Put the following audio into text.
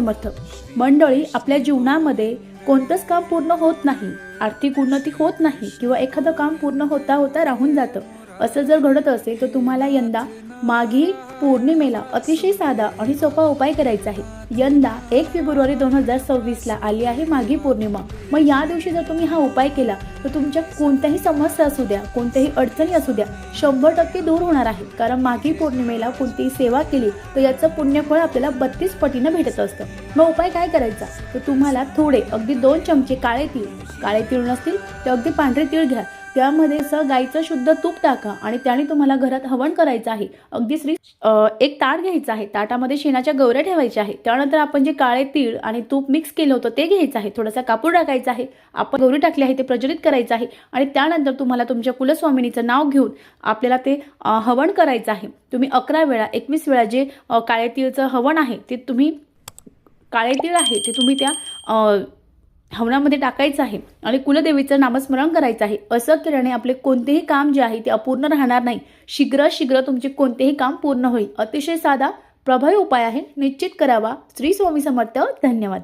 समर्थ. मंडळी, आपल्या जीवनामध्ये कोणतंच काम पूर्ण होत नाही, आर्थिक उन्नती होत नाही किंवा एखादं काम पूर्ण होता होता राहून जातं. असं जर घडत असेल तर तुम्हाला यंदा माघी पौर्णिमेला अतिशय साधा आणि सोपा उपाय करायचा आहे. यंदा 1 फेब्रुवारी 2026ला आली आहे माघी पौर्णिमा. मग या दिवशी जर तुम्ही हा उपाय केला तर तुमच्या कोणत्याही समस्या असू द्या, कोणत्याही अडचणी असू द्या, 100% दूर होणार आहे. कारण माघी पौर्णिमेला कोणतीही सेवा केली तर याचं पुण्यफळ आपल्याला 32 पटीनं भेटत असतं. मग उपाय काय करायचा, तर तुम्हाला थोडे अगदी 2 चमचे काळे तीळ नसतील तर अगदी पांढरे तीळ घ्या. त्यामध्ये गाईचं शुद्ध तूप टाका आणि त्याने तुम्हाला घरात हवन करायचं आहे. अगदी एक ताट घ्यायचं आहे, ताटामध्ये शेणाच्या गौऱ्या ठेवायच्या आहे. त्यानंतर आपण जे काळे तीळ आणि तूप मिक्स केलं होतं ते घ्यायचं आहे. थोडासा कापूर टाकायचा आहे, आपण गौरी टाकली आहे ते प्रज्वलित करायचं आहे आणि त्यानंतर तुम्हाला तुमच्या कुलस्वामिनीचं नाव घेऊन आपल्याला ते हवन करायचं आहे. तुम्ही 11 वेळा 21 वेळा जे काळे तीळचं हवन आहे ते तुम्ही काळे तीळ आहे ते तुम्ही त्या हवनामध्ये टाकायचं आहे आणि कुलदेवीचं नामस्मरण करायचं आहे. असं केल्याने आपले कोणतेही काम जे आहे ते अपूर्ण राहणार नाही. शीघ्र तुमचे कोणतेही काम पूर्ण होईल. अतिशय साधा प्रभावी उपाय आहे, निश्चित करावा. श्री स्वामी समर्थ. धन्यवाद.